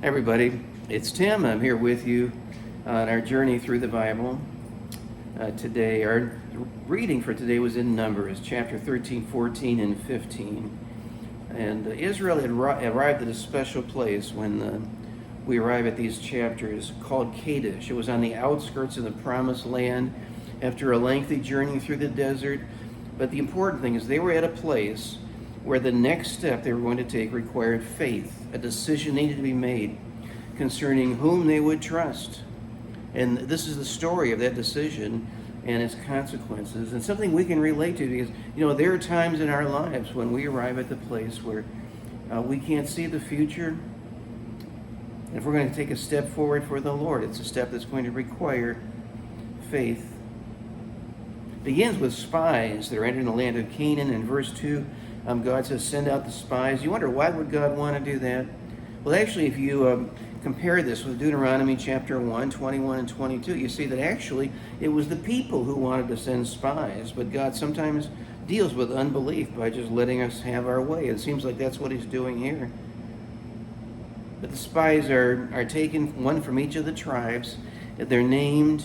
Everybody, it's Tim. I'm here with you on our journey through the Bible. Today, our reading for today was in Numbers, chapter 13, 14, and 15. And Israel had arrived at a special place when we arrive at these chapters called Kadesh. It was on the outskirts of the Promised Land after a lengthy journey through the desert. But the important thing is they were at a place where the next step they were going to take required faith. A decision needed to be made concerning whom they would trust. And this is the story of that decision and its consequences, and something we can relate to because, there are times in our lives when we arrive at the place where we can't see the future. If we're going to take a step forward for the Lord, it's a step that's going to require faith. It begins with spies that are entering the land of Canaan. In verse 2, God says, send out the spies. You wonder, why would God want to do that? Well, actually, if you compare this with Deuteronomy chapter 1, 21 and 22, you see that actually it was the people who wanted to send spies, but God sometimes deals with unbelief by just letting us have our way. It seems like that's what he's doing here. But the spies are taken, one from each of the tribes. They're named,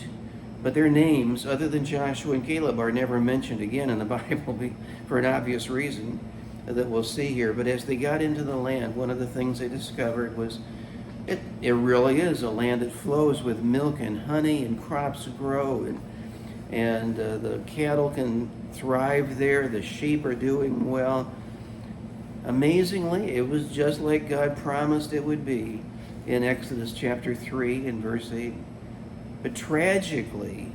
but their names, other than Joshua and Caleb, are never mentioned again in the Bible for an obvious reason that we'll see here. But as they got into the land, one of the things they discovered was it really is a land that flows with milk and honey, and crops grow, and the cattle can thrive there. The sheep are doing well. Amazingly, it was just like God promised it would be in Exodus chapter 3 and verse 8. But tragically,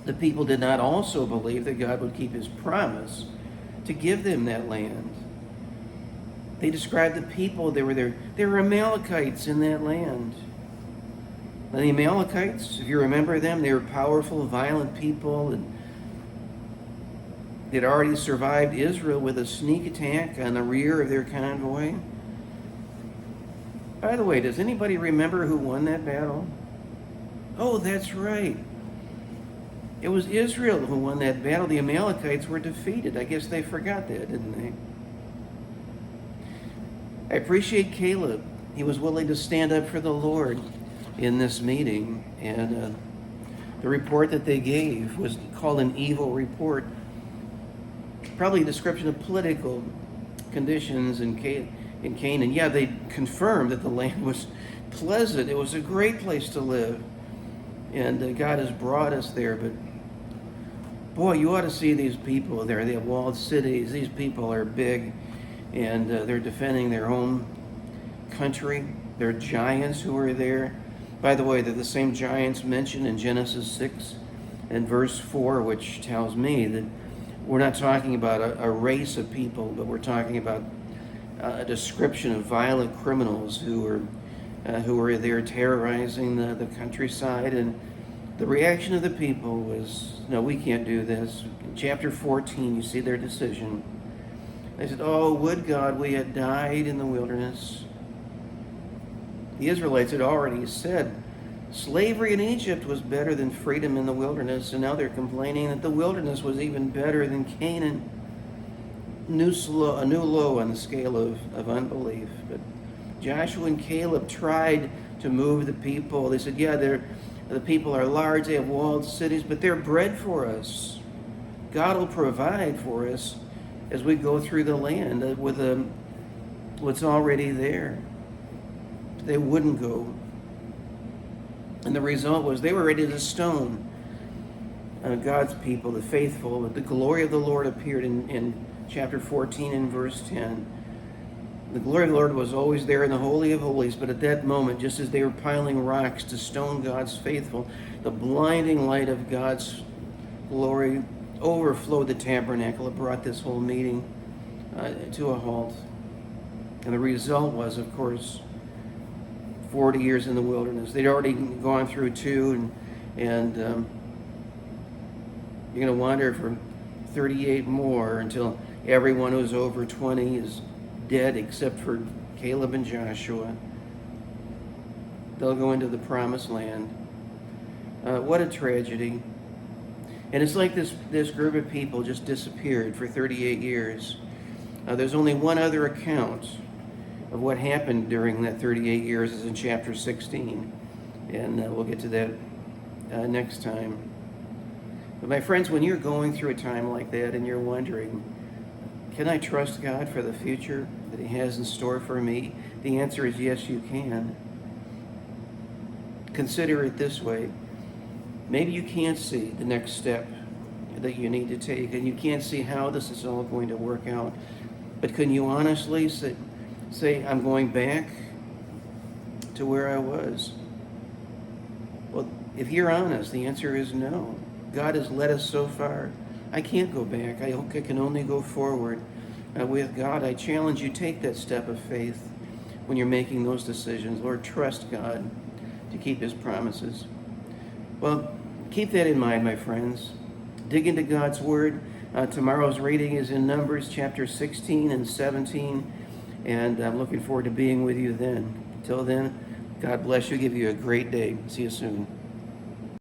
the people did not also believe that God would keep his promise to give them that land. They described the people that were there. There were Amalekites in that land. And the Amalekites, if you remember them, they were powerful, violent people, and they'd already survived Israel with a sneak attack on the rear of their convoy. By the way, does anybody remember who won that battle? Oh, that's right. It was Israel who won that battle. The Amalekites were defeated. I guess they forgot that, didn't they? I appreciate Caleb. He was willing to stand up for the Lord in this meeting. And the report that they gave was called an evil report. Probably a description of political conditions in Canaan. Yeah, they confirmed that the land was pleasant. It was a great place to live. And God has brought us there. But boy, you ought to see these people there. They have walled cities. These people are big. And they're defending their own country. There are giants who are there. By the way, they're the same giants mentioned in Genesis 6 and verse 4, which tells me that we're not talking about a race of people, but we're talking about a description of violent criminals who are there terrorizing the countryside. And the reaction of the people was, no, we can't do this. In chapter 14, you see their decision. They said, oh, would God we had died in the wilderness. The Israelites had already said slavery in Egypt was better than freedom in the wilderness, and now they're complaining that the wilderness was even better than Canaan. A new low on the scale of unbelief. But Joshua and Caleb tried to move the people. They said, yeah, the people are large, they have walled cities, but they're bread for us. God will provide for us as we go through the land with what's already there. They wouldn't go. And the result was they were ready to stone God's people, the faithful. But the glory of the Lord appeared in chapter 14 and verse 10. The glory of the Lord was always there in the Holy of Holies, but at that moment, just as they were piling rocks to stone God's faithful, the blinding light of God's glory overflowed the tabernacle. It brought this whole meeting to a halt. And the result was, of course, 40 years in the wilderness. They'd already gone through 2, and you're going to wander for 38 more until everyone who's over 20 is dead except for Caleb and Joshua. They'll go into the promised land. What a tragedy. And it's like this group of people just disappeared for 38 years. There's only one other account of what happened during that 38 years is in chapter 16. And we'll get to that next time. But my friends, when you're going through a time like that and you're wondering, can I trust God for the future that He has in store for me? The answer is yes, you can. Consider it this way. Maybe you can't see the next step that you need to take, and you can't see how this is all going to work out. But can you honestly say, I'm going back to where I was? Well, if you're honest, the answer is no. God has led us so far. I can't go back. I can only go forward. With God, I challenge you, take that step of faith when you're making those decisions. Lord, trust God to keep His promises. Well, keep that in mind, my friends. Dig into God's Word. Tomorrow's reading is in Numbers chapter 16 and 17, and I'm looking forward to being with you then. Until then, God bless you. Give you a great day. See you soon.